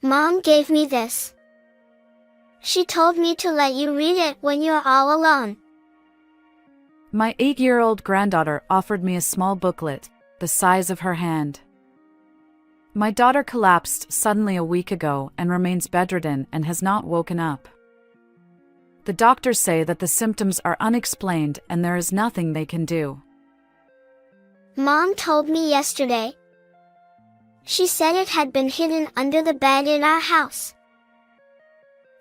Mom gave me this. She told me to let you read it when you're all alone. My 8-year-old granddaughter offered me a small booklet, the size of her hand. My daughter collapsed suddenly a week ago and remains bedridden and has not woken up. The doctors say that the symptoms are unexplained and there is nothing they can do. Mom told me yesterday. She said it had been hidden under the bed in our house.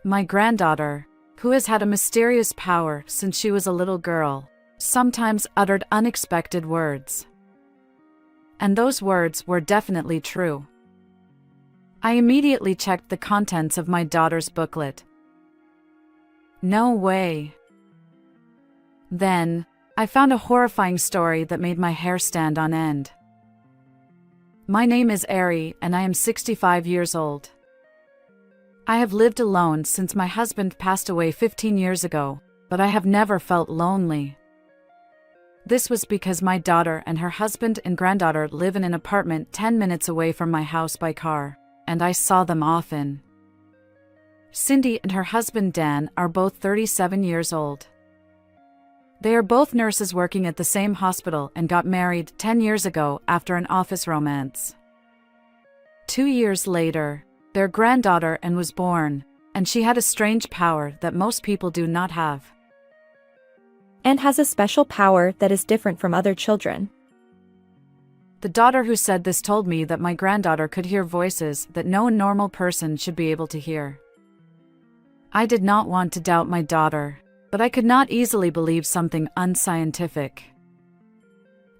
My granddaughter, who has had a mysterious power since she was a little girl, sometimes uttered unexpected words. And those words were definitely true. I immediately checked the contents of my daughter's booklet. No way. Then, I found a horrifying story that made my hair stand on end. My name is Ari and I am 65 years old. I have lived alone since my husband passed away 15 years ago, but I have never felt lonely. This was because my daughter and her husband and granddaughter live in an apartment 10 minutes away from my house by car, and I saw them often. Cindy and her husband Dan are both 37 years old. They are both nurses working at the same hospital and got married 10 years ago after an office romance. 2 years later, their granddaughter Anne was born, and she had a strange power that most people do not have. And has a special power that is different from other children. The daughter who said this told me that my granddaughter could hear voices that no normal person should be able to hear. I did not want to doubt my daughter, but I could not easily believe something unscientific.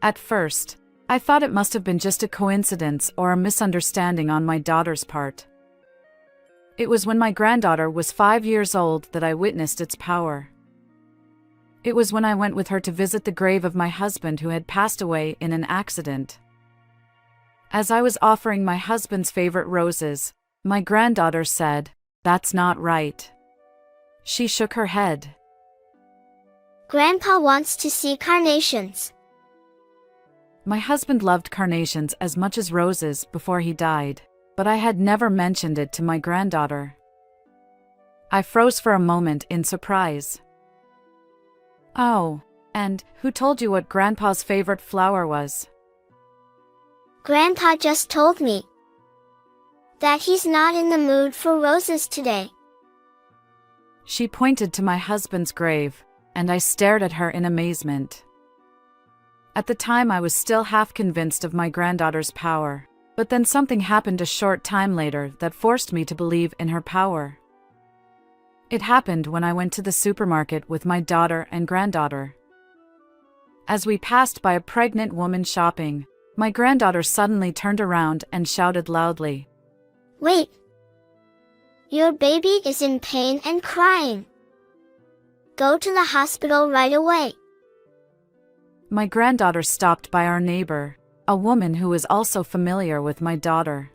At first, I thought it must have been just a coincidence or a misunderstanding on my daughter's part. It was when my granddaughter was 5 years old that I witnessed its power. It was when I went with her to visit the grave of my husband who had passed away in an accident. As I was offering my husband's favorite roses, my granddaughter said, "That's not right." She shook her head. Grandpa wants to see carnations. My husband loved carnations as much as roses before he died, but I had never mentioned it to my granddaughter. I froze for a moment in surprise. Oh, and who told you what Grandpa's favorite flower was? Grandpa just told me that he's not in the mood for roses today. She pointed to my husband's grave, and I stared at her in amazement. At the time I was still half convinced of my granddaughter's power, but then something happened a short time later that forced me to believe in her power. It happened when I went to the supermarket with my daughter and granddaughter. As we passed by a pregnant woman shopping, my granddaughter suddenly turned around and shouted loudly, "Wait! Your baby is in pain and crying. Go to the hospital right away." My granddaughter stopped by our neighbor, a woman who was also familiar with my daughter.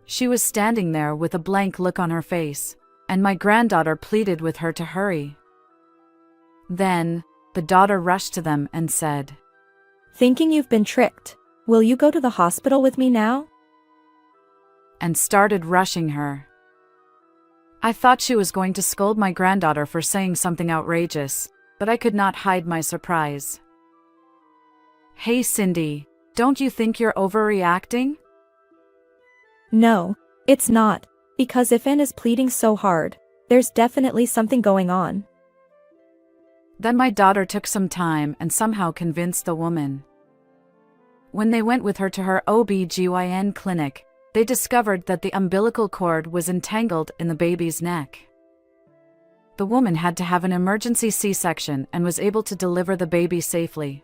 She was standing there with a blank look on her face, and my granddaughter pleaded with her to hurry. Then, the daughter rushed to them and said, "Thinking you've been tricked, will you go to the hospital with me now?" and started rushing her. I thought she was going to scold my granddaughter for saying something outrageous, but I could not hide my surprise. "Hey Cindy, don't you think you're overreacting?" No, it's not, because if Anne is pleading so hard, there's definitely something going on. Then my daughter took some time and somehow convinced the woman. When they went with her to her OB/GYN clinic, they discovered that the umbilical cord was entangled in the baby's neck. The woman had to have an emergency C-section and was able to deliver the baby safely.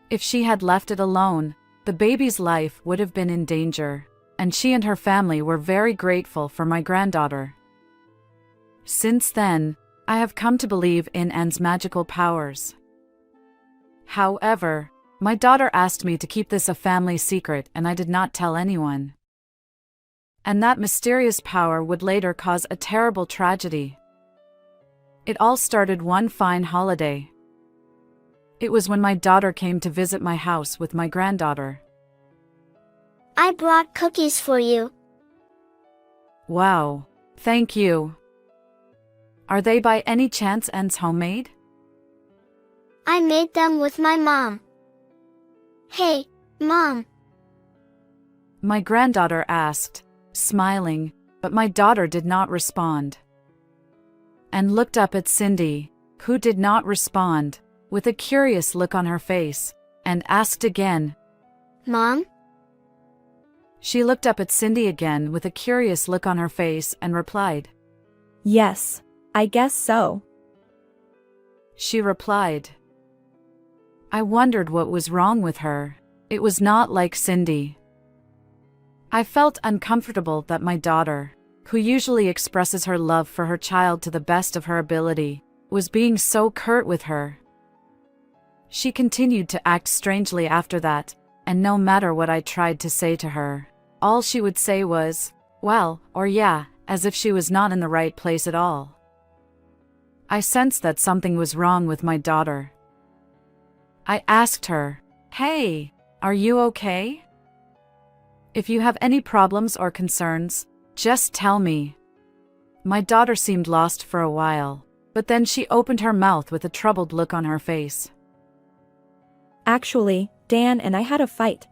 If she had left it alone, the baby's life would have been in danger, and she and her family were very grateful for my granddaughter. Since then, I have come to believe in Anne's magical powers. However, my daughter asked me to keep this a family secret and I did not tell anyone. And that mysterious power would later cause a terrible tragedy. It all started one fine holiday. It was when my daughter came to visit my house with my granddaughter. "I brought cookies for you," Wow. Thank you. Are they by any chance ends homemade? I made them with my mom. Hey, Mom. My granddaughter asked, smiling, but my daughter did not respond. And looked up at Cindy, who did not respond, with a curious look on her face, and asked again, Mom? She looked up at Cindy again with a curious look on her face and replied, Yes, I guess so. She replied. I wondered what was wrong with her. It was not like Cindy. I felt uncomfortable that my daughter, who usually expresses her love for her child to the best of her ability, was being so curt with her. She continued to act strangely after that, and no matter what I tried to say to her, all she would say was, well, or yeah, as if she was not in the right place at all. I sensed that something was wrong with my daughter. I asked her, Hey, are you okay? If you have any problems or concerns, just tell me. My daughter seemed lost for a while, but then she opened her mouth with a troubled look on her face. Actually, Dan and I had a fight.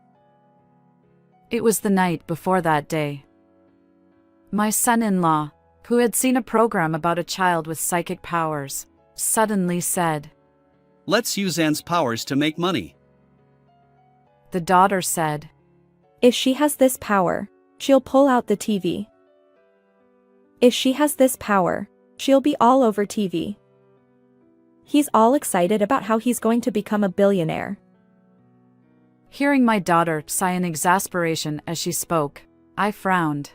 It was the night before that day. My son-in-law, who had seen a program about a child with psychic powers, suddenly said, Let's use Anne's powers to make money. The daughter said, If she has this power, she'll pull out the TV. If she has this power, she'll be all over TV. He's all excited about how he's going to become a billionaire. Hearing my daughter sigh in exasperation as she spoke, I frowned.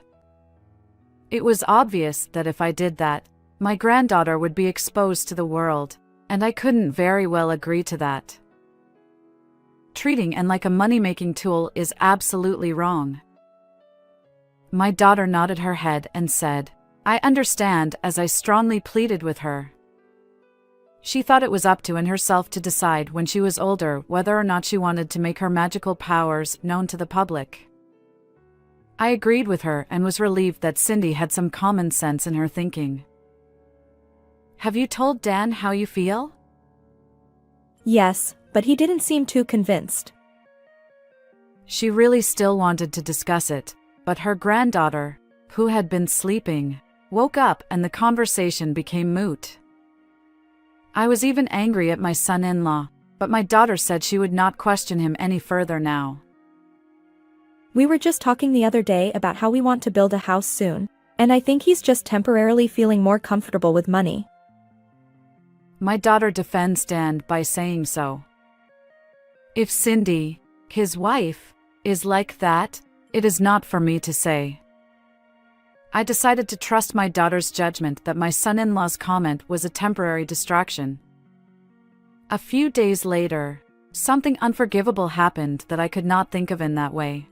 It was obvious that if I did that, my granddaughter would be exposed to the world, and I couldn't very well agree to that. Treating Anne like a money-making tool is absolutely wrong. My daughter nodded her head and said, I understand, as I strongly pleaded with her. She thought it was up to Anne herself to decide when she was older whether or not she wanted to make her magical powers known to the public. I agreed with her and was relieved that Cindy had some common sense in her thinking. Have you told Dan how you feel? Yes, but he didn't seem too convinced. She really still wanted to discuss it, but her granddaughter, who had been sleeping, woke up and the conversation became moot. I was even angry at my son-in-law, but my daughter said she would not question him any further now. We were just talking the other day about how we want to build a house soon, and I think he's just temporarily feeling more comfortable with money. My daughter defends Dan by saying so. If Cindy, his wife, is like that, it is not for me to say. I decided to trust my daughter's judgment that my son-in-law's comment was a temporary distraction. A few days later, something unforgivable happened that I could not think of in that way.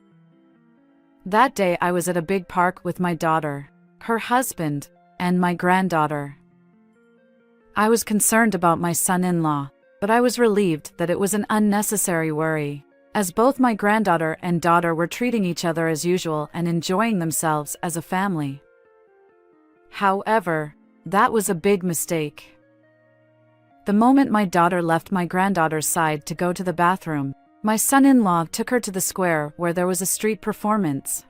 That day I was at a big park with my daughter, her husband, and my granddaughter. I was concerned about my son-in-law, but I was relieved that it was an unnecessary worry, as both my granddaughter and daughter were treating each other as usual and enjoying themselves as a family. However, that was a big mistake. The moment my daughter left my granddaughter's side to go to the bathroom, my son-in-law took her to the square where there was a street performance.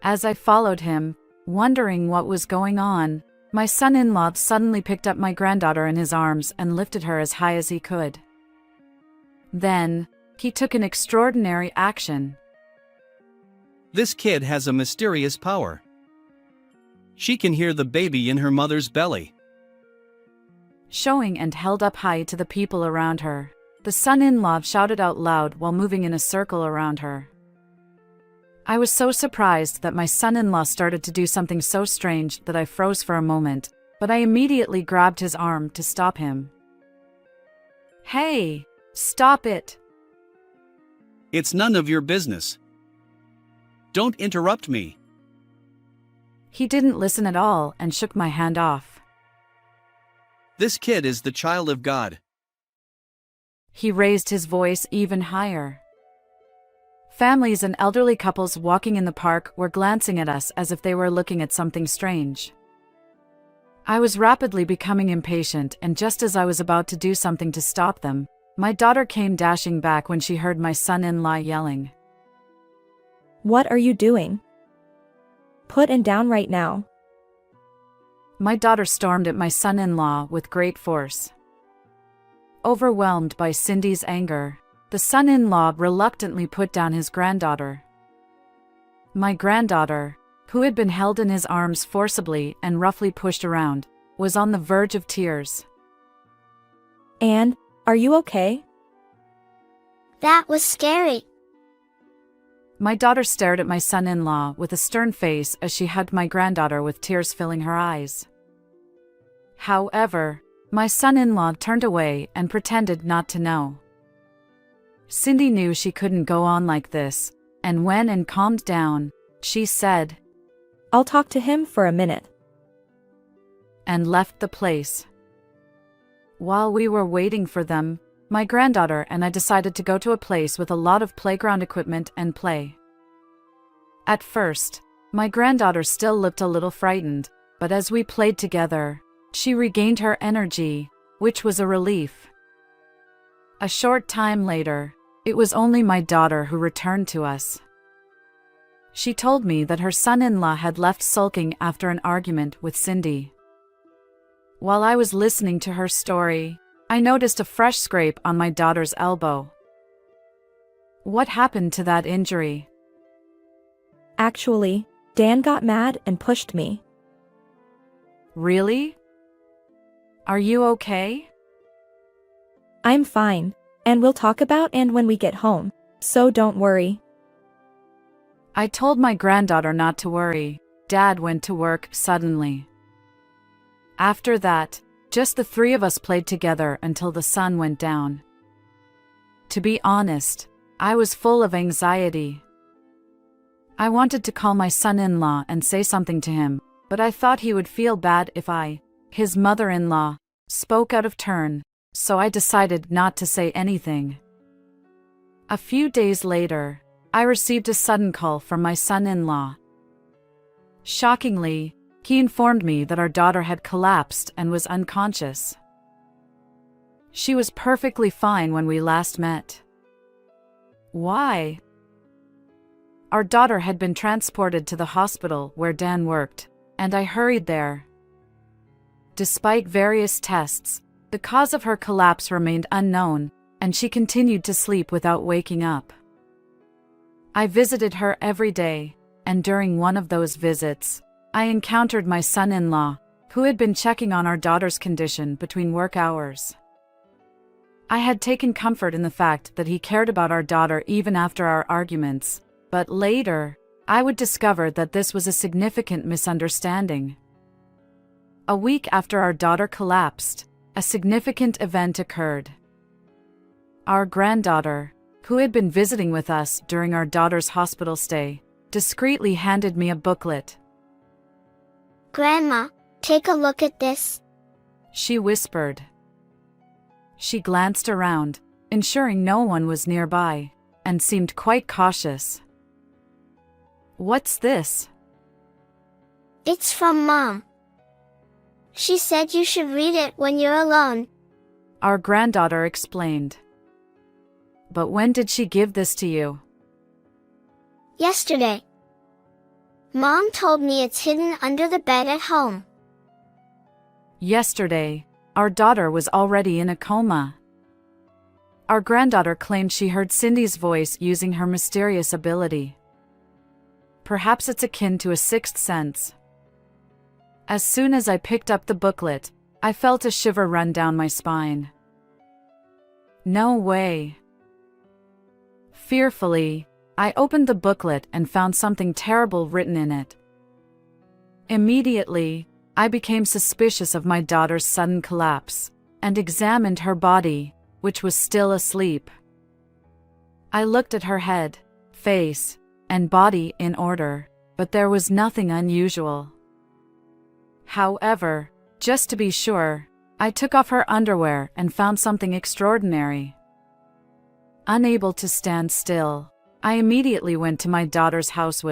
As I followed him, wondering what was going on, my son-in-law suddenly picked up my granddaughter in his arms and lifted her as high as he could. Then, he took an extraordinary action. This kid has a mysterious power. She can hear the baby in her mother's belly. Showing and held up high to the people around her, the son-in-law shouted out loud while moving in a circle around her. I was so surprised that my son-in-law started to do something so strange that I froze for a moment, but I immediately grabbed his arm to stop him. Hey, stop it! It's none of your business. Don't interrupt me. He didn't listen at all and shook my hand off. This kid is the child of God. He raised his voice even higher. Families and elderly couples walking in the park were glancing at us as if they were looking at something strange. I was rapidly becoming impatient, and just as I was about to do something to stop them, my daughter came dashing back when she heard my son-in-law yelling. What are you doing? Put it down right now. My daughter stormed at my son-in-law with great force. Overwhelmed by Cindy's anger, the son-in-law reluctantly put down his granddaughter. My granddaughter, who had been held in his arms forcibly and roughly pushed around, was on the verge of tears. And, are you okay? That was scary. My daughter stared at my son-in-law with a stern face as she hugged my granddaughter with tears filling her eyes. However, my son-in-law turned away and pretended not to know. Cindy knew she couldn't go on like this, and when and calmed down, she said, I'll talk to him for a minute. And left the place. While we were waiting for them, my granddaughter and I decided to go to a place with a lot of playground equipment and play. At first, my granddaughter still looked a little frightened, but as we played together, she regained her energy, which was a relief. A short time later, it was only my daughter who returned to us. She told me that her son-in-law had left sulking after an argument with Cindy. While I was listening to her story, I noticed a fresh scrape on my daughter's elbow. What happened to that injury? Actually, Dan got mad and pushed me. Really? Are you okay? I'm fine, and we'll talk about it when we get home, so don't worry. I told my granddaughter not to worry. Dad went to work suddenly. After that, just the three of us played together until the sun went down. To be honest, I was full of anxiety. I wanted to call my son-in-law and say something to him, but I thought he would feel bad if I, his mother-in-law, spoke out of turn, so I decided not to say anything. A few days later, I received a sudden call from my son-in-law. Shockingly, he informed me that our daughter had collapsed and was unconscious. She was perfectly fine when we last met. Why? Our daughter had been transported to the hospital where Dan worked, and I hurried there. Despite various tests, the cause of her collapse remained unknown, and she continued to sleep without waking up. I visited her every day, and during one of those visits, I encountered my son-in-law, who had been checking on our daughter's condition between work hours. I had taken comfort in the fact that he cared about our daughter even after our arguments, but later, I would discover that this was a significant misunderstanding. A week after our daughter collapsed, a significant event occurred. Our granddaughter, who had been visiting with us during our daughter's hospital stay, discreetly handed me a booklet. Grandma, take a look at this. She whispered. She glanced around, ensuring no one was nearby, and seemed quite cautious. What's this? It's from Mom. She said you should read it when you're alone. Our granddaughter explained. But when did she give this to you? Yesterday. Mom told me it's hidden under the bed at home. Yesterday, our daughter was already in a coma. Our granddaughter claimed she heard Cindy's voice using her mysterious ability. Perhaps it's akin to a sixth sense. As soon as I picked up the booklet, I felt a shiver run down my spine. No way. Fearfully, I opened the booklet and found something terrible written in it. Immediately, I became suspicious of my daughter's sudden collapse, and examined her body, which was still asleep. I looked at her head, face, and body in order, but there was nothing unusual. However, just to be sure, I took off her underwear and found something extraordinary. Unable to stand still, I immediately went to my daughter's house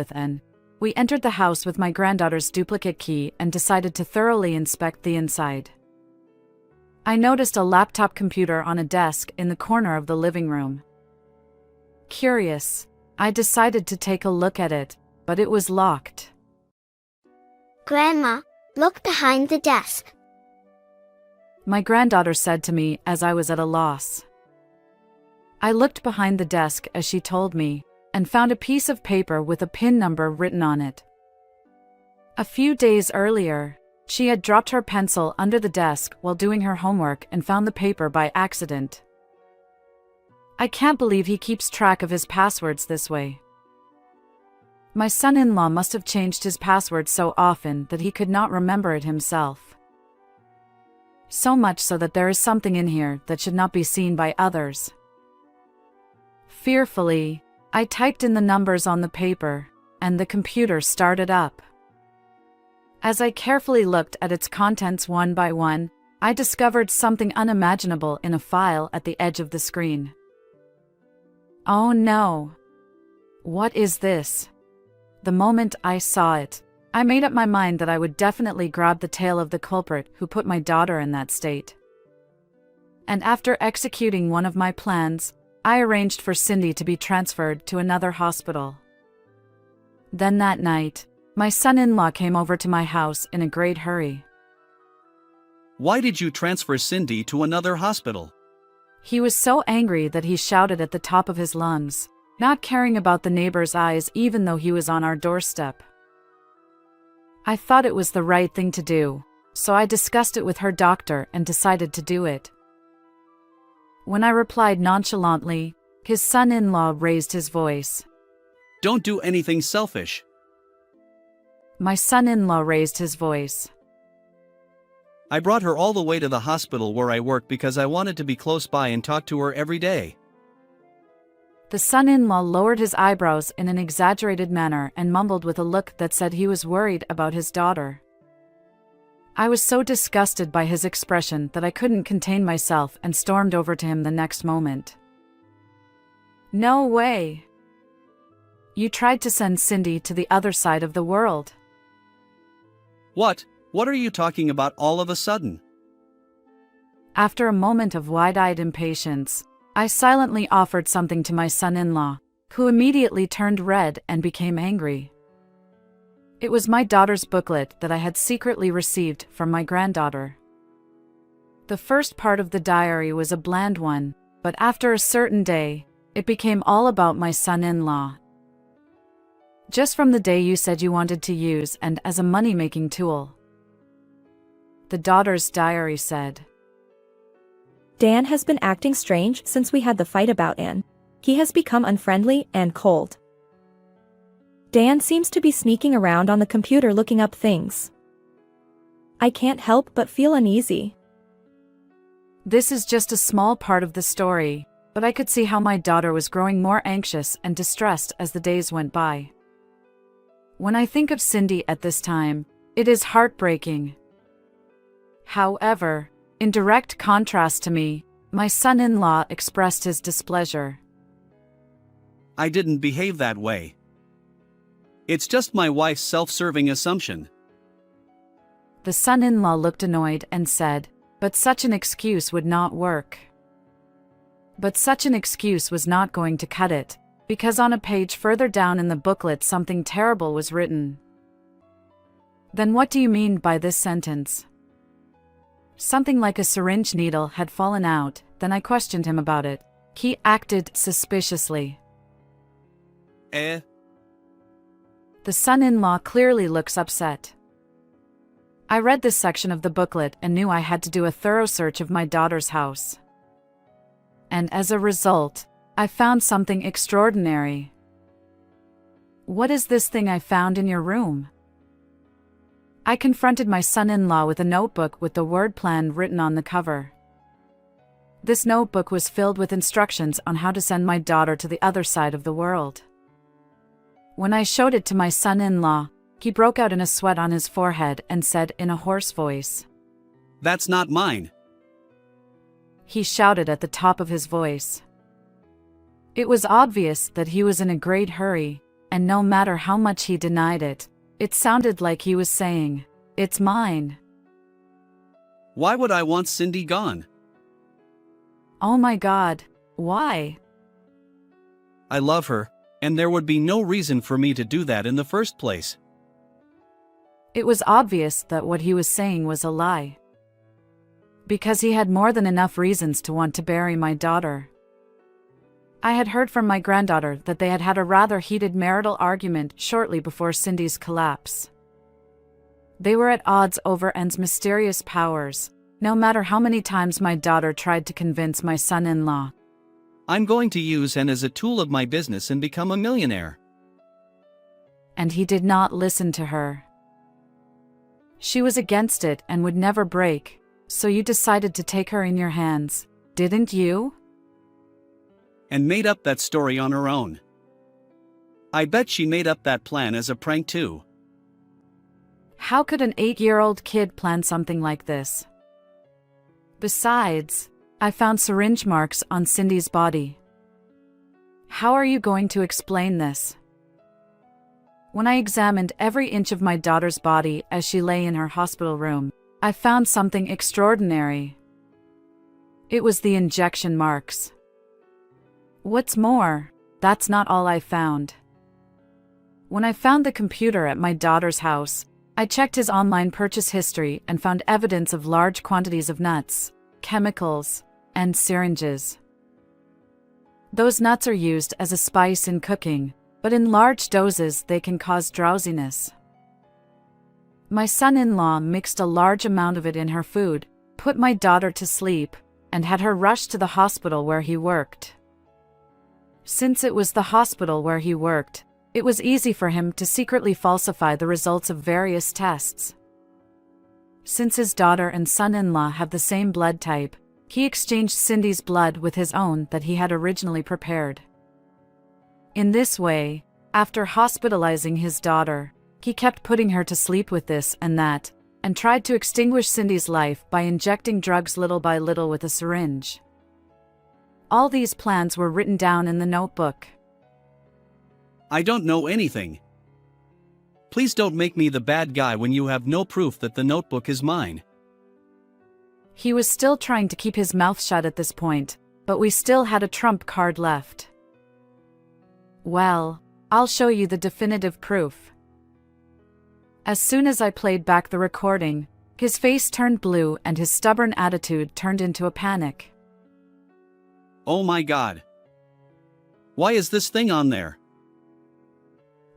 we entered the house with my granddaughter's duplicate key and decided to thoroughly inspect the inside. I noticed a laptop computer on a desk in the corner of the living room. Curious, I decided to take a look at it, but it was locked. Grandma, look behind the desk. My granddaughter said to me as I was at a loss. I looked behind the desk as she told me, and found a piece of paper with a PIN number written on it. A few days earlier, she had dropped her pencil under the desk while doing her homework and found the paper by accident. I can't believe he keeps track of his passwords this way. My son-in-law must have changed his password so often that he could not remember it himself. So much so that there is something in here that should not be seen by others. Fearfully, I typed in the numbers on the paper, and the computer started up. As I carefully looked at its contents one by one, I discovered something unimaginable in a file at the edge of the screen. Oh no! What is this? The moment I saw it, I made up my mind that I would definitely grab the tail of the culprit who put my daughter in that state. And after executing one of my plans, I arranged for Cindy to be transferred to another hospital. Then that night, my son-in-law came over to my house in a great hurry. Why did you transfer Cindy to another hospital? He was so angry that he shouted at the top of his lungs, not caring about the neighbor's eyes even though he was on our doorstep. I thought it was the right thing to do, so I discussed it with her doctor and decided to do it. When I replied nonchalantly, his son-in-law raised his voice. Don't do anything selfish. My son-in-law raised his voice. I brought her all the way to the hospital where I work because I wanted to be close by and talk to her every day. The son-in-law lowered his eyebrows in an exaggerated manner and mumbled with a look that said he was worried about his daughter. I was so disgusted by his expression that I couldn't contain myself and stormed over to him the next moment. No way! You tried to send Cindy to the other side of the world. What? What are you talking about all of a sudden? After a moment of wide-eyed impatience, I silently offered something to my son-in-law, who immediately turned red and became angry. It was my daughter's booklet that I had secretly received from my granddaughter. The first part of the diary was a bland one, but after a certain day, it became all about my son-in-law. Just from the day you said you wanted to use and as a money-making tool. The daughter's diary said, Dan has been acting strange since we had the fight about Anne. He has become unfriendly and cold. Dan seems to be sneaking around on the computer looking up things. I can't help but feel uneasy. This is just a small part of the story, but I could see how my daughter was growing more anxious and distressed as the days went by. When I think of Cindy at this time, it is heartbreaking. However, in direct contrast to me, my son-in-law expressed his displeasure. I didn't behave that way. It's just my wife's self-serving assumption. The son-in-law looked annoyed and said, but such an excuse would not work. But such an excuse was not going to cut it, because on a page further down in the booklet something terrible was written. Then what do you mean by this sentence? Something like a syringe needle had fallen out, then I questioned him about it. He acted suspiciously. Eh? The son-in-law clearly looks upset. I read this section of the booklet and knew I had to do a thorough search of my daughter's house. And as a result, I found something extraordinary. What is this thing I found in your room? I confronted my son-in-law with a notebook with the word plan written on the cover. This notebook was filled with instructions on how to send my daughter to the other side of the world. When I showed it to my son-in-law, he broke out in a sweat on his forehead and said in a hoarse voice, That's not mine. He shouted at the top of his voice. It was obvious that he was in a great hurry, and no matter how much he denied it, it sounded like he was saying, "It's mine." Why would I want Cindy gone? Oh my God, why? I love her, and there would be no reason for me to do that in the first place. It was obvious that what he was saying was a lie. Because he had more than enough reasons to want to bury my daughter. I had heard from my granddaughter that they had had a rather heated marital argument shortly before Cindy's collapse. They were at odds over N's mysterious powers, no matter how many times my daughter tried to convince my son-in-law. I'm going to use N as a tool of my business and become a millionaire. And he did not listen to her. She was against it and would never break, so you decided to take her in your hands, didn't you? And made up that story on her own. I bet she made up that plan as a prank too. How could an 8-year-old kid plan something like this? Besides, I found syringe marks on Cindy's body. How are you going to explain this? When I examined every inch of my daughter's body as she lay in her hospital room, I found something extraordinary. It was the injection marks. What's more, that's not all I found. When I found the computer at my daughter's house, I checked his online purchase history and found evidence of large quantities of nuts, chemicals, and syringes. Those nuts are used as a spice in cooking, but in large doses they can cause drowsiness. My son-in-law mixed a large amount of it in her food, put my daughter to sleep, and had her rushed to the hospital where he worked. Since it was the hospital where he worked, it was easy for him to secretly falsify the results of various tests. Since his daughter and son-in-law have the same blood type, he exchanged Cindy's blood with his own that he had originally prepared. In this way, after hospitalizing his daughter, he kept putting her to sleep with this and that, and tried to extinguish Cindy's life by injecting drugs little by little with a syringe. All these plans were written down in the notebook. I don't know anything. Please don't make me the bad guy when you have no proof that the notebook is mine. He was still trying to keep his mouth shut at this point, but we still had a trump card left. Well, I'll show you the definitive proof. As soon as I played back the recording, his face turned blue and his stubborn attitude turned into a panic. Oh my God. Why is this thing on there?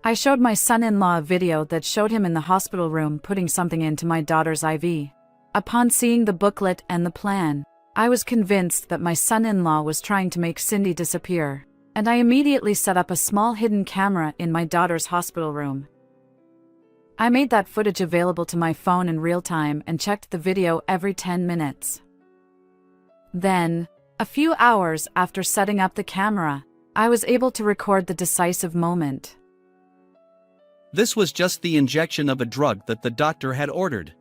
I showed my son-in-law a video that showed him in the hospital room putting something into my daughter's IV. Upon seeing the booklet and the plan, I was convinced that my son-in-law was trying to make Cindy disappear, and I immediately set up a small hidden camera in my daughter's hospital room. I made that footage available to my phone in real time and checked the video every 10 minutes. Then, a few hours after setting up the camera, I was able to record the decisive moment. This was just the injection of a drug that the doctor had ordered.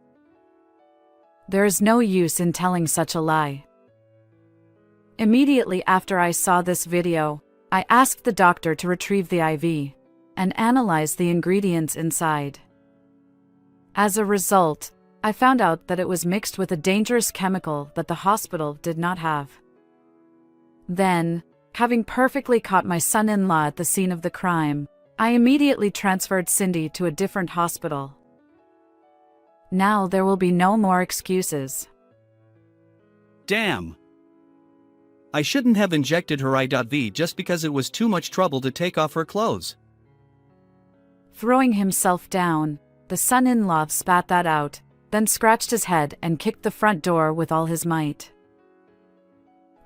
There is no use in telling such a lie. Immediately after I saw this video, I asked the doctor to retrieve the IV and analyze the ingredients inside. As a result, I found out that it was mixed with a dangerous chemical that the hospital did not have. Then, having perfectly caught my son-in-law at the scene of the crime, I immediately transferred Cindy to a different hospital. Now there will be no more excuses. Damn. I shouldn't have injected her IV just because it was too much trouble to take off her clothes. Throwing himself down, the son-in-law spat that out, then scratched his head and kicked the front door with all his might.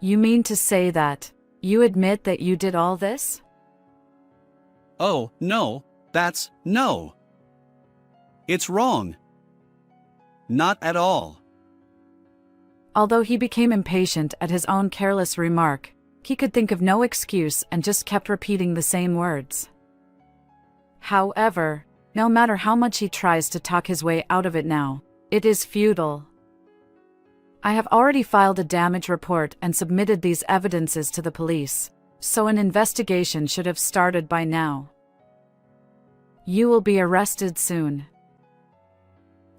You mean to say that you admit that you did all this? Oh, no, no. It's wrong. Not at all. Although he became impatient at his own careless remark, he could think of no excuse and just kept repeating the same words. However, no matter how much he tries to talk his way out of it now, it is futile. I have already filed a damage report and submitted these evidences to the police, so an investigation should have started by now. You will be arrested soon.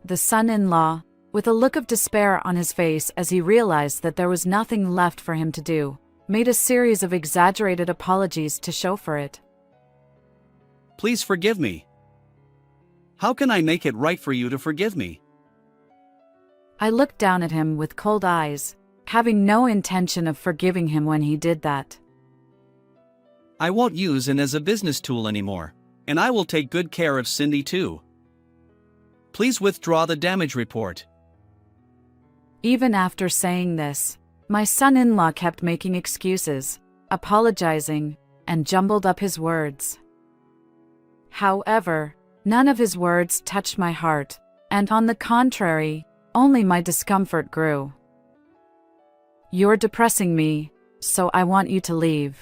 The son-in-law, with a look of despair on his face as he realized that there was nothing left for him to do, made a series of exaggerated apologies to show for it. Please forgive me. How can I make it right for you to forgive me? I looked down at him with cold eyes, having no intention of forgiving him when he did that. I won't use it as a business tool anymore, and I will take good care of Cindy too. Please withdraw the damage report. Even after saying this, my son-in-law kept making excuses, apologizing, and jumbled up his words. However, none of his words touched my heart, and on the contrary, only my discomfort grew. You're depressing me, so I want you to leave.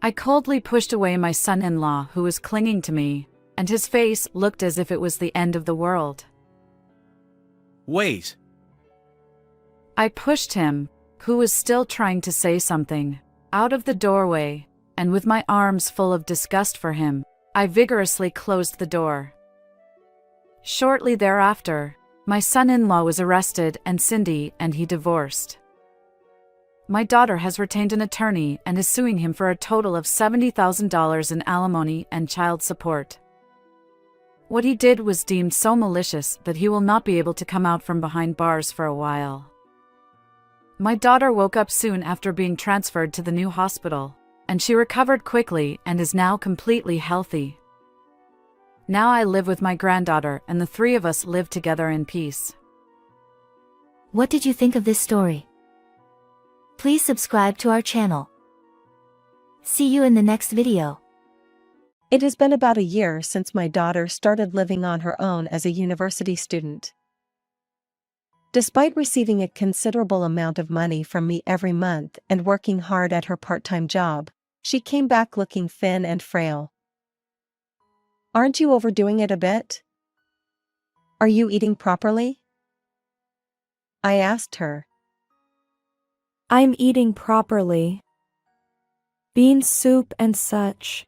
I coldly pushed away my son-in-law who was clinging to me, and his face looked as if it was the end of the world. Wait. I pushed him, who was still trying to say something, out of the doorway, and with my arms full of disgust for him, I vigorously closed the door. Shortly thereafter, my son-in-law was arrested and Cindy and he divorced. My daughter has retained an attorney and is suing him for a total of $70,000 in alimony and child support. What he did was deemed so malicious that he will not be able to come out from behind bars for a while. My daughter woke up soon after being transferred to the new hospital, and she recovered quickly and is now completely healthy. Now I live with my granddaughter and the three of us live together in peace. What did you think of this story? Please subscribe to our channel. See you in the next video. It has been about a year since my daughter started living on her own as a university student. Despite receiving a considerable amount of money from me every month and working hard at her part-time job, she came back looking thin and frail. Aren't you overdoing it a bit? Are you eating properly? I asked her. I'm eating properly. Bean soup and such.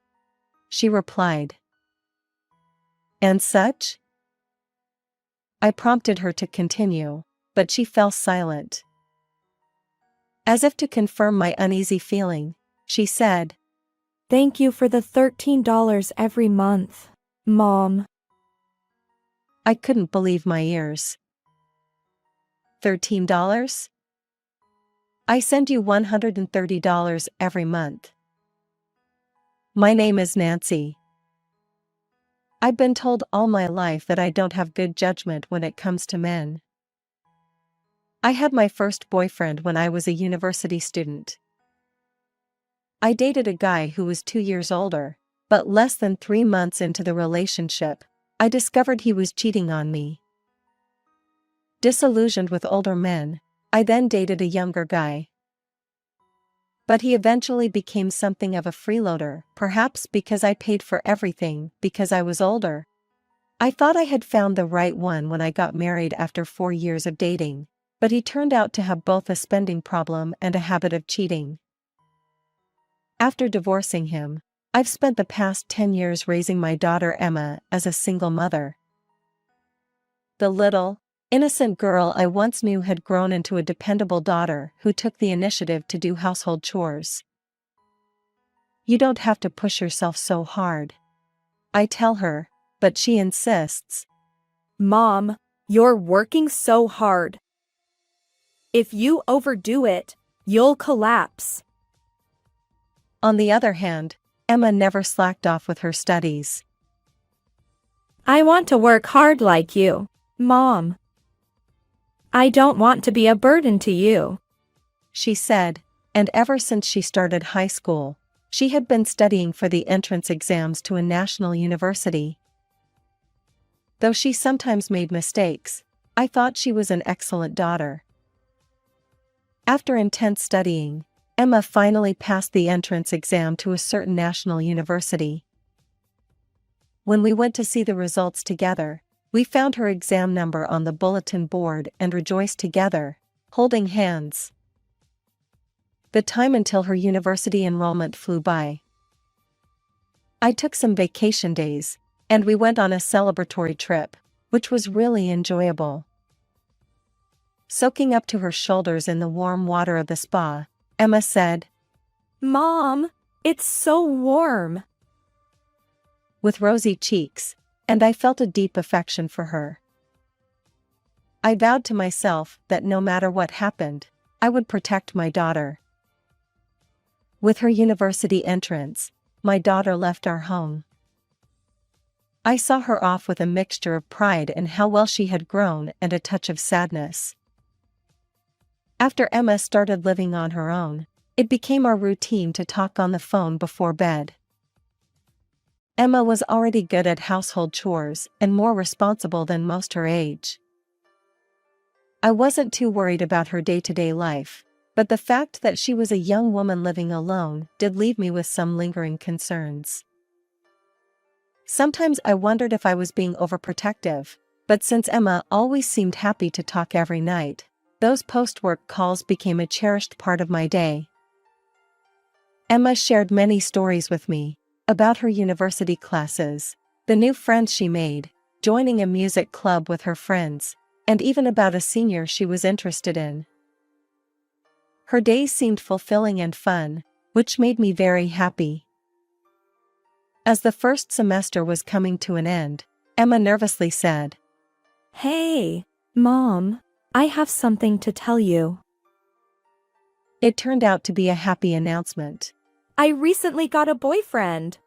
She replied. And such? I prompted her to continue, but she fell silent. As if to confirm my uneasy feeling, she said, Thank you for the $13 every month, Mom. I couldn't believe my ears. $13? I send you $130 every month. My name is Nancy. I've been told all my life that I don't have good judgment when it comes to men. I had my first boyfriend when I was a university student. I dated a guy who was 2 years older, but less than 3 months into the relationship, I discovered he was cheating on me. Disillusioned with older men, I then dated a younger guy. But he eventually became something of a freeloader, perhaps because I paid for everything because I was older. I thought I had found the right one when I got married after 4 years of dating, but he turned out to have both a spending problem and a habit of cheating. After divorcing him, I've spent the past 10 years raising my daughter Emma as a single mother. The little, innocent girl I once knew had grown into a dependable daughter who took the initiative to do household chores. You don't have to push yourself so hard, I tell her, but she insists. Mom, you're working so hard. If you overdo it, you'll collapse. On the other hand, Emma never slacked off with her studies. I want to work hard like you, Mom. I don't want to be a burden to you, she said, and ever since she started high school, she had been studying for the entrance exams to a national university. Though she sometimes made mistakes, I thought she was an excellent daughter. After intense studying, Emma finally passed the entrance exam to a certain national university. When we went to see the results together, we found her exam number on the bulletin board and rejoiced together, holding hands. The time until her university enrollment flew by. I took some vacation days, and we went on a celebratory trip, which was really enjoyable. Soaking up to her shoulders in the warm water of the spa, Emma said, "Mom, it's so warm." with rosy cheeks, and I felt a deep affection for her. I vowed to myself that no matter what happened, I would protect my daughter. With her university entrance, my daughter left our home. I saw her off with a mixture of pride in how well she had grown and a touch of sadness. After Emma started living on her own, it became our routine to talk on the phone before bed. Emma was already good at household chores and more responsible than most her age. I wasn't too worried about her day-to-day life, but the fact that she was a young woman living alone did leave me with some lingering concerns. Sometimes I wondered if I was being overprotective, but since Emma always seemed happy to talk every night, those post-work calls became a cherished part of my day. Emma shared many stories with me about her university classes, the new friends she made, joining a music club with her friends, and even about a senior she was interested in. Her days seemed fulfilling and fun, which made me very happy. As the first semester was coming to an end, Emma nervously said, "Hey, Mom, I have something to tell you." It turned out to be a happy announcement. I recently got a boyfriend.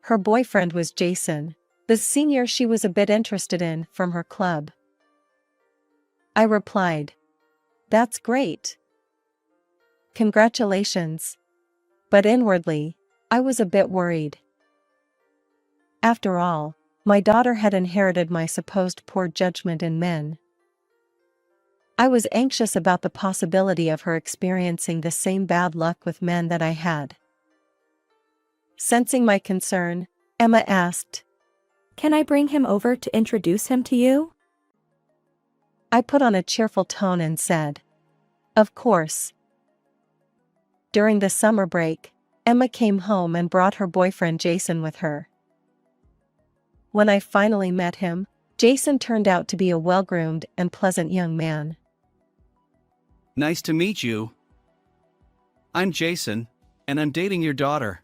Her boyfriend was Jason, the senior she was a bit interested in from her club. I replied, "That's great. Congratulations." But inwardly, I was a bit worried. After all, my daughter had inherited my supposed poor judgment in men. I was anxious about the possibility of her experiencing the same bad luck with men that I had. Sensing my concern, Emma asked, "Can I bring him over to introduce him to you?" I put on a cheerful tone and said, "Of course." During the summer break, Emma came home and brought her boyfriend Jason with her. When I finally met him, Jason turned out to be a well-groomed and pleasant young man. Nice to meet you. I'm Jason, and I'm dating your daughter.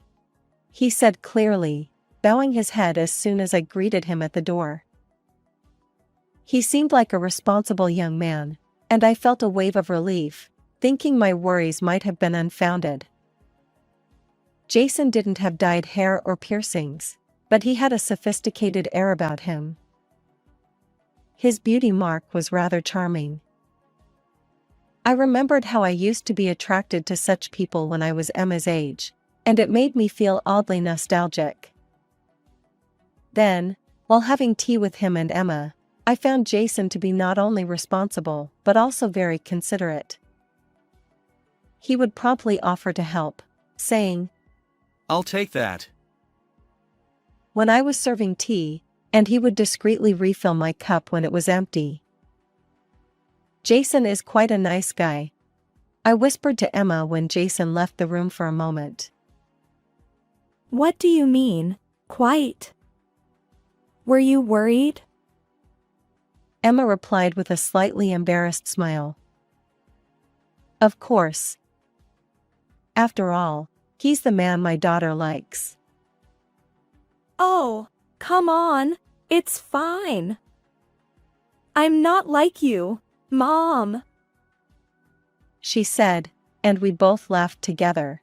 He said clearly, bowing his head as soon as I greeted him at the door. He seemed like a responsible young man, and I felt a wave of relief, thinking my worries might have been unfounded. Jason didn't have dyed hair or piercings, but he had a sophisticated air about him. His beauty mark was rather charming. I remembered how I used to be attracted to such people when I was Emma's age, and it made me feel oddly nostalgic. Then, while having tea with him and Emma, I found Jason to be not only responsible but also very considerate. He would promptly offer to help, saying, I'll take that. when I was serving tea, and he would discreetly refill my cup when it was empty. Jason is quite a nice guy, I whispered to Emma when Jason left the room for a moment. "What do you mean, quite? Were you worried?" Emma replied with a slightly embarrassed smile. Of course. After all, he's the man my daughter likes. "Oh, come on, it's fine. I'm not like you, Mom," she said, and we both laughed together.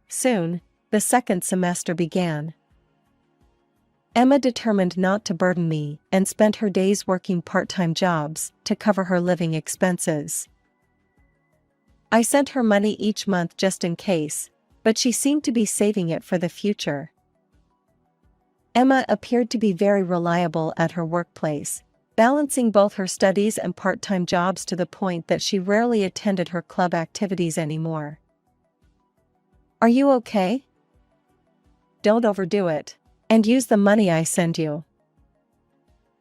Soon, the second semester began. Emma determined not to burden me and spent her days working part-time jobs to cover her living expenses. I sent her money each month just in case, but she seemed to be saving it for the future. Emma appeared to be very reliable at her workplace, balancing both her studies and part-time jobs to the point that she rarely attended her club activities anymore. Are you okay? Don't overdo it, and use the money I send you.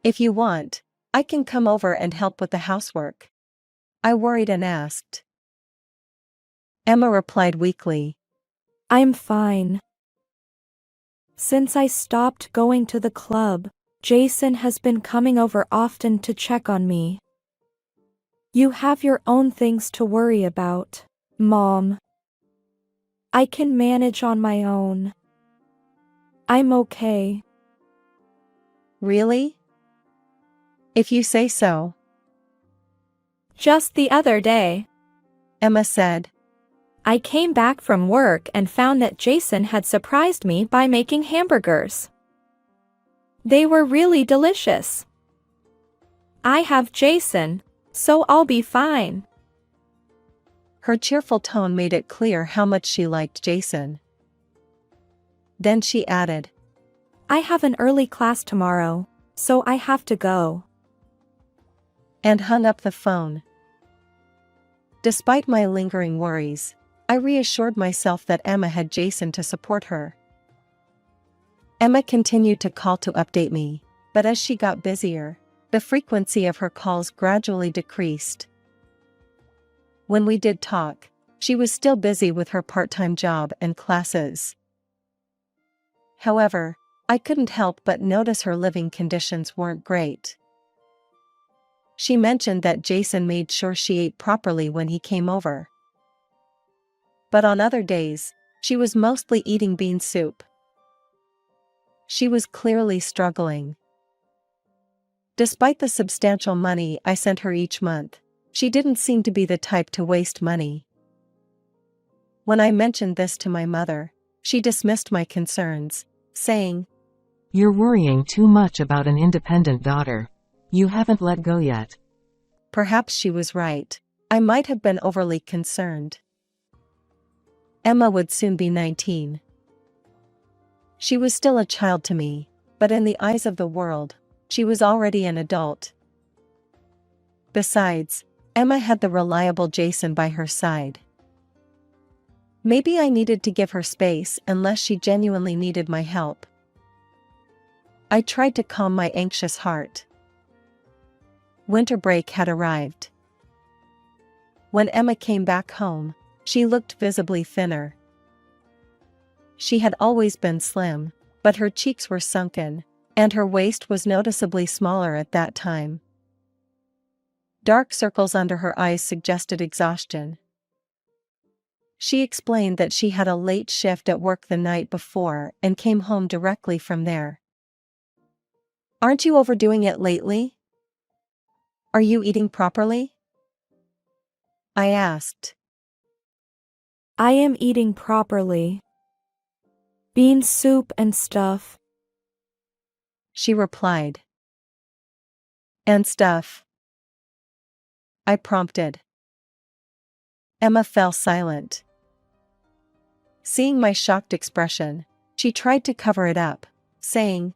If you want, I can come over and help with the housework. I worried and asked. Emma replied weakly. I'm fine. Since I stopped going to the club, Jason has been coming over often to check on me. You have your own things to worry about, Mom. I can manage on my own. I'm okay. Really? If you say so. Just the other day, Emma said. I came back from work and found that Jason had surprised me by making hamburgers. They were really delicious. I have Jason, so I'll be fine. Her cheerful tone made it clear how much she liked Jason. Then she added, I have an early class tomorrow, so I have to go. And hung up the phone. Despite my lingering worries, I reassured myself that Emma had Jason to support her. Emma continued to call to update me, but as she got busier, the frequency of her calls gradually decreased. When we did talk, she was still busy with her part-time job and classes. However, I couldn't help but notice her living conditions weren't great. She mentioned that Jason made sure she ate properly when he came over. But on other days, she was mostly eating bean soup. She was clearly struggling. Despite the substantial money I sent her each month, she didn't seem to be the type to waste money. When I mentioned this to my mother, she dismissed my concerns, saying, You're worrying too much about an independent daughter. You haven't let go yet. Perhaps she was right. I might have been overly concerned. Emma would soon be 19. She was still a child to me, but in the eyes of the world, she was already an adult. Besides, Emma had the reliable Jason by her side. Maybe I needed to give her space unless she genuinely needed my help. I tried to calm my anxious heart. Winter break had arrived. When Emma came back home, she looked visibly thinner. She had always been slim, but her cheeks were sunken, and her waist was noticeably smaller at that time. Dark circles under her eyes suggested exhaustion. She explained that she had a late shift at work the night before and came home directly from there. Aren't you overdoing it lately? Are you eating properly? I asked. I am eating properly. Bean soup and stuff. She replied. And stuff? I prompted. Emma fell silent. Seeing my shocked expression, she tried to cover it up, saying,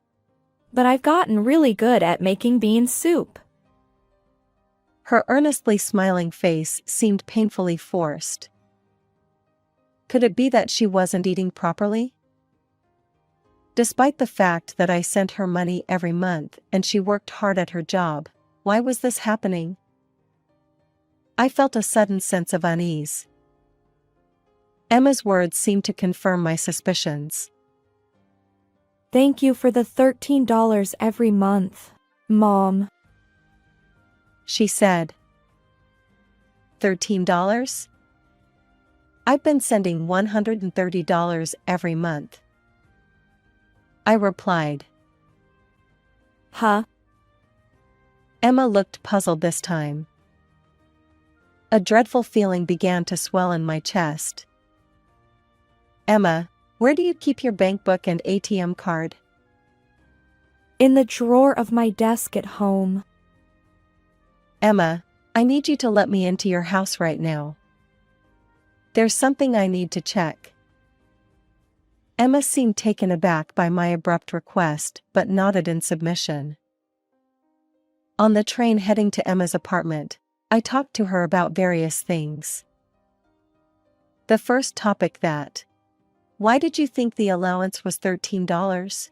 But I've gotten really good at making bean soup. Her earnestly smiling face seemed painfully forced. Could it be that she wasn't eating properly? Despite the fact that I sent her money every month and she worked hard at her job, why was this happening? I felt a sudden sense of unease. Emma's words seemed to confirm my suspicions. Thank you for the $13 every month, Mom. She said. $13? I've been sending $130 every month. I replied. Huh? Emma looked puzzled this time. A dreadful feeling began to swell in my chest. Emma, where do you keep your bank book and ATM card? In the drawer of my desk at home. Emma, I need you to let me into your house right now. There's something I need to check. Emma seemed taken aback by my abrupt request, but nodded in submission. On the train heading to Emma's apartment, I talked to her about various things. The first topic that, why did you think the allowance was $13?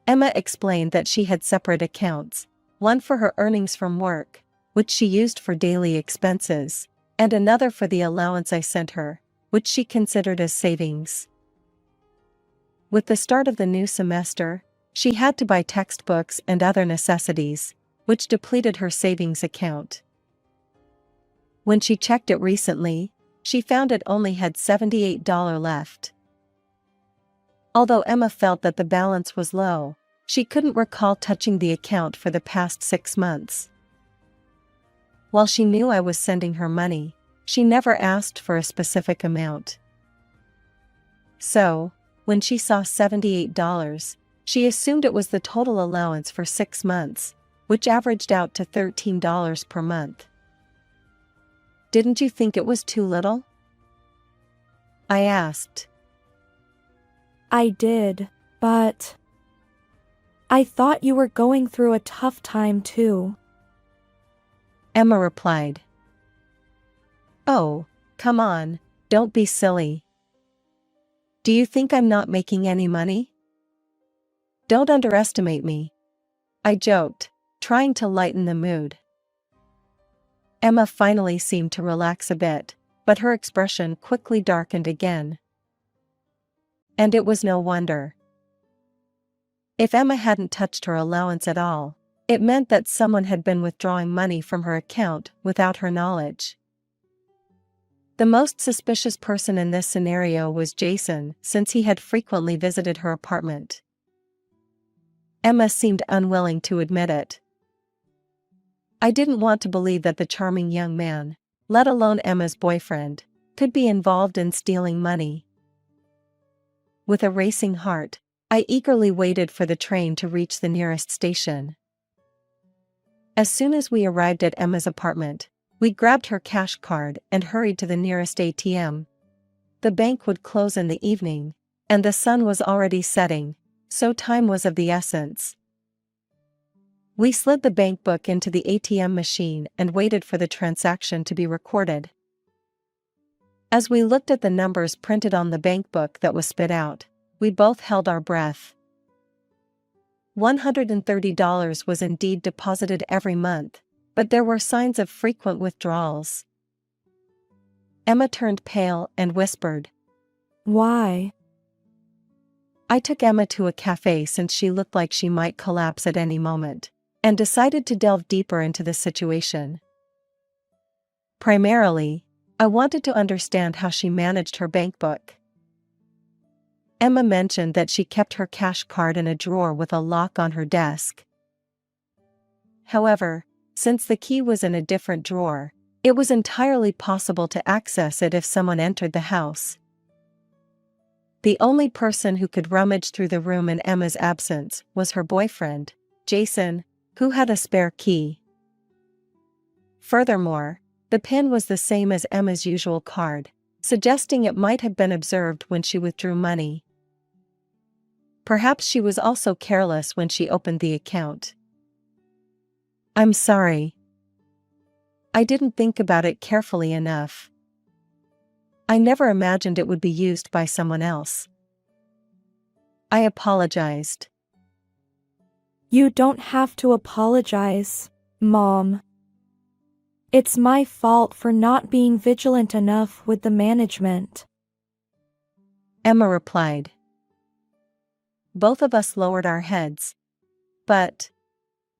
Emma explained that she had separate accounts, one for her earnings from work, which she used for daily expenses, and another for the allowance I sent her, which she considered as savings. With the start of the new semester, she had to buy textbooks and other necessities, which depleted her savings account. When she checked it recently, she found it only had $78 left. Although Emma felt that the balance was low, she couldn't recall touching the account for the past 6 months. While she knew I was sending her money, she never asked for a specific amount. So, when she saw $78, she assumed it was the total allowance for 6 months, which averaged out to $13 per month. "Didn't you think it was too little?" I asked. I did, but I thought you were going through a tough time too. Emma replied. "Oh, come on, don't be silly. Do you think I'm not making any money? Don't underestimate me," I joked, trying to lighten the mood. Emma finally seemed to relax a bit, but her expression quickly darkened again. And it was no wonder. If Emma hadn't touched her allowance at all, it meant that someone had been withdrawing money from her account without her knowledge. The most suspicious person in this scenario was Jason, since he had frequently visited her apartment. Emma seemed unwilling to admit it. I didn't want to believe that the charming young man, let alone Emma's boyfriend, could be involved in stealing money. With a racing heart, I eagerly waited for the train to reach the nearest station. As soon as we arrived at Emma's apartment, we grabbed her cash card and hurried to the nearest ATM. The bank would close in the evening, and the sun was already setting, so time was of the essence. We slid the bank book into the ATM machine and waited for the transaction to be recorded. As we looked at the numbers printed on the bank book that was spit out, we both held our breath. $130 was indeed deposited every month, but there were signs of frequent withdrawals. Emma turned pale and whispered, Why? I took Emma to a cafe since she looked like she might collapse at any moment, and decided to delve deeper into the situation. Primarily, I wanted to understand how she managed her bank book. Emma mentioned that she kept her cash card in a drawer with a lock on her desk. However, since the key was in a different drawer, it was entirely possible to access it if someone entered the house. The only person who could rummage through the room in Emma's absence was her boyfriend, Jason, who had a spare key. Furthermore, the PIN was the same as Emma's usual card, suggesting it might have been observed when she withdrew money. Perhaps she was also careless when she opened the account. I'm sorry. I didn't think about it carefully enough. I never imagined it would be used by someone else. I apologized. You don't have to apologize, Mom. It's my fault for not being vigilant enough with the management. Emma replied. Both of us lowered our heads. But,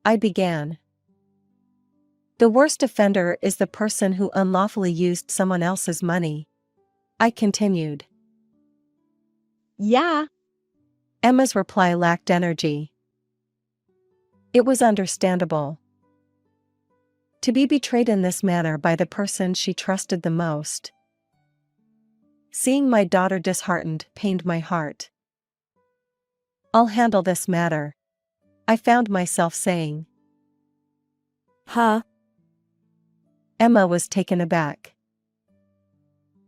I began. The worst offender is the person who unlawfully used someone else's money. I continued. Yeah. Emma's reply lacked energy. It was understandable. To be betrayed in this manner by the person she trusted the most. Seeing my daughter disheartened pained my heart. I'll handle this matter, I found myself saying. Huh? Emma was taken aback.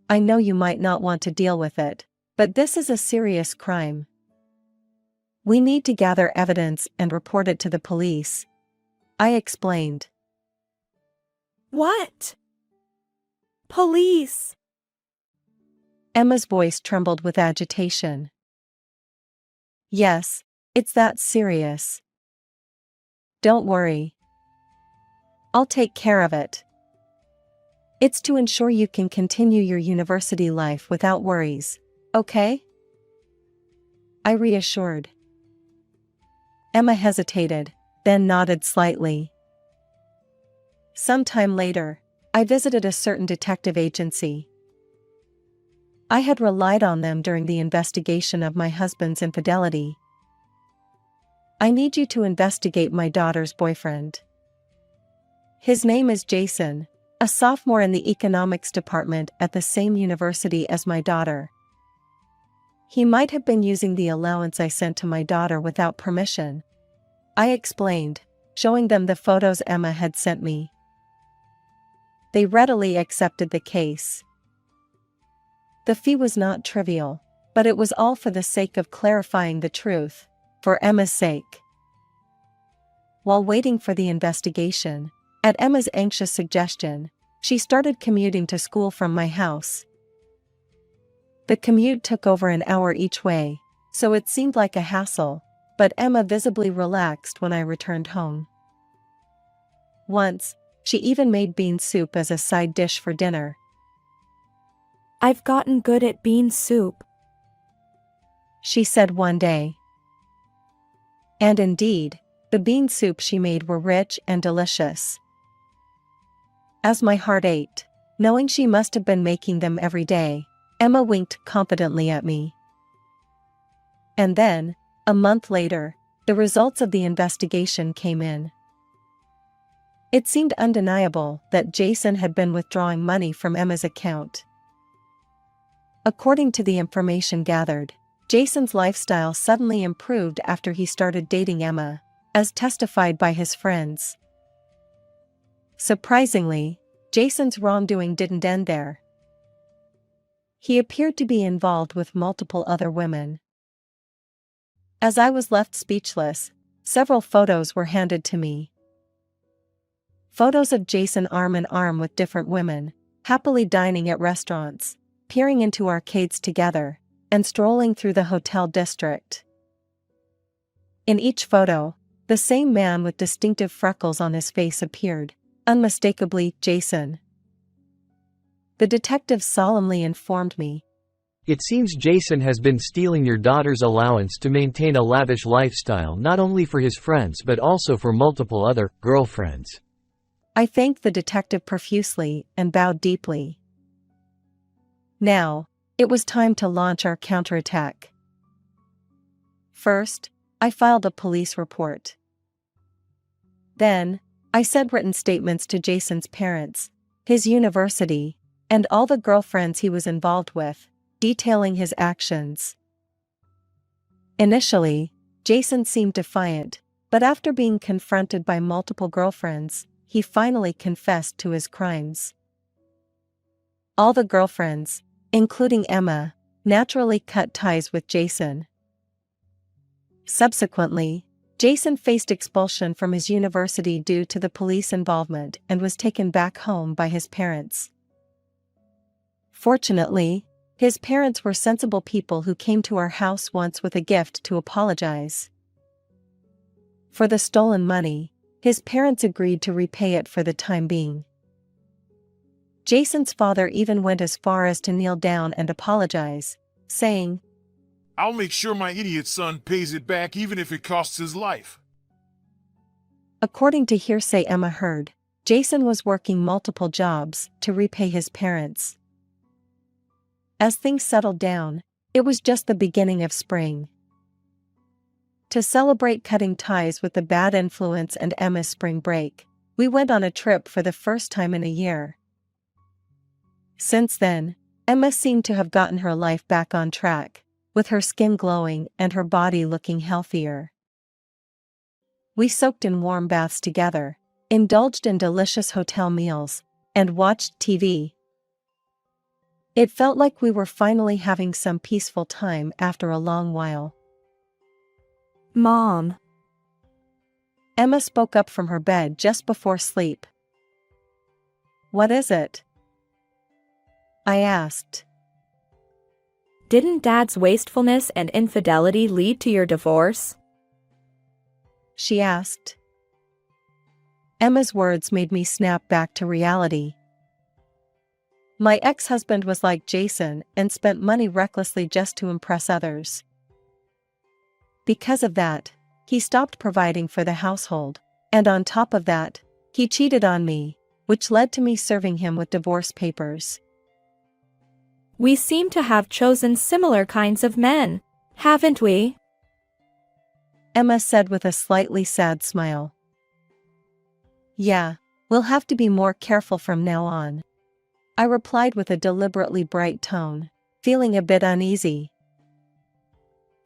I know you might not want to deal with it, but this is a serious crime. We need to gather evidence and report it to the police, I explained. What? Police? Emma's voice trembled with agitation. Yes, it's that serious. Don't worry. I'll take care of it. It's to ensure you can continue your university life without worries, okay? I reassured. Emma hesitated, then nodded slightly. Sometime later, I visited a certain detective agency. I had relied on them during the investigation of my husband's infidelity. I need you to investigate my daughter's boyfriend. His name is Jason, a sophomore in the economics department at the same university as my daughter. He might have been using the allowance I sent to my daughter without permission. I explained, showing them the photos Emma had sent me. They readily accepted the case. The fee was not trivial, but it was all for the sake of clarifying the truth, for Emma's sake. While waiting for the investigation, at Emma's anxious suggestion, she started commuting to school from my house. The commute took over an hour each way, so it seemed like a hassle, but Emma visibly relaxed when I returned home. Once, she even made bean soup as a side dish for dinner. I've gotten good at bean soup, she said one day. And indeed, the bean soup she made were rich and delicious. As my heart ached, knowing she must have been making them every day, Emma winked confidently at me. And then, a month later, the results of the investigation came in. It seemed undeniable that Jason had been withdrawing money from Emma's account. According to the information gathered, Jason's lifestyle suddenly improved after he started dating Emma, as testified by his friends. Surprisingly, Jason's wrongdoing didn't end there. He appeared to be involved with multiple other women. As I was left speechless, several photos were handed to me. Photos of Jason arm in arm with different women, happily dining at restaurants, peering into arcades together, and strolling through the hotel district. In each photo, the same man with distinctive freckles on his face appeared, unmistakably Jason. The detective solemnly informed me. It seems Jason has been stealing your daughter's allowance to maintain a lavish lifestyle not only for his friends but also for multiple other girlfriends. I thanked the detective profusely and bowed deeply. Now, it was time to launch our counterattack. First, I filed a police report. Then, I sent written statements to Jason's parents, his university, and all the girlfriends he was involved with, detailing his actions. Initially, Jason seemed defiant, but after being confronted by multiple girlfriends, he finally confessed to his crimes. All the girlfriends, including Emma, naturally cut ties with Jason. Subsequently, Jason faced expulsion from his university due to the police involvement and was taken back home by his parents. Fortunately, his parents were sensible people who came to our house once with a gift to apologize. For the stolen money, his parents agreed to repay it for the time being. Jason's father even went as far as to kneel down and apologize, saying, "I'll make sure my idiot son pays it back even if it costs his life." According to hearsay Emma heard, Jason was working multiple jobs to repay his parents. As things settled down, it was just the beginning of spring. To celebrate cutting ties with the bad influence and Emma's spring break, we went on a trip for the first time in a year. Since then, Emma seemed to have gotten her life back on track, with her skin glowing and her body looking healthier. We soaked in warm baths together, indulged in delicious hotel meals, and watched TV. It felt like we were finally having some peaceful time after a long while. Mom. Emma spoke up from her bed just before sleep. "What is it?" I asked. Didn't Dad's wastefulness and infidelity lead to your divorce? She asked. Emma's words made me snap back to reality. My ex-husband was like Jason and spent money recklessly just to impress others. Because of that, he stopped providing for the household, and on top of that, he cheated on me, which led to me serving him with divorce papers. We seem to have chosen similar kinds of men, haven't we? Emma said with a slightly sad smile. Yeah, we'll have to be more careful from now on. I replied with a deliberately bright tone, feeling a bit uneasy.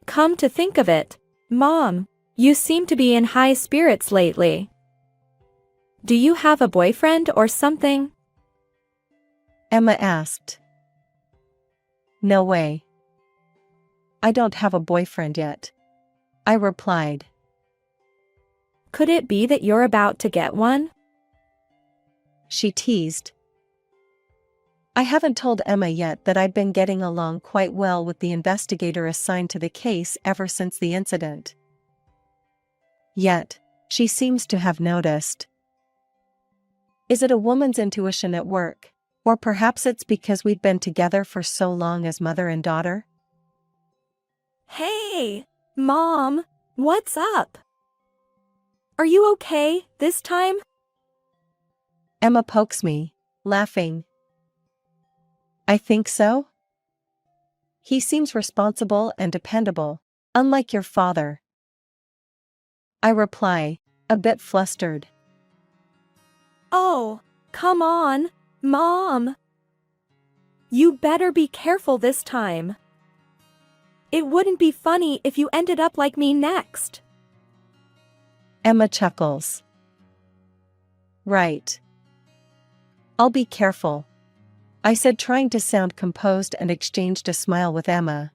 Come to think of it, Mom, you seem to be in high spirits lately. Do you have a boyfriend or something? Emma asked. No way. I don't have a boyfriend yet, I replied. Could it be that you're about to get one? She teased. I haven't told Emma yet that I've been getting along quite well with the investigator assigned to the case ever since the incident. Yet, she seems to have noticed. Is it a woman's intuition at work? Or perhaps it's because we've been together for so long as mother and daughter? Hey, Mom, what's up? Are you okay this time? Emma pokes me, laughing. I think so. He seems responsible and dependable, unlike your father. I reply, a bit flustered. Oh, come on, Mom. You better be careful this time. It wouldn't be funny if you ended up like me next. Emma chuckles. Right. I'll be careful, I said, trying to sound composed, and exchanged a smile with Emma,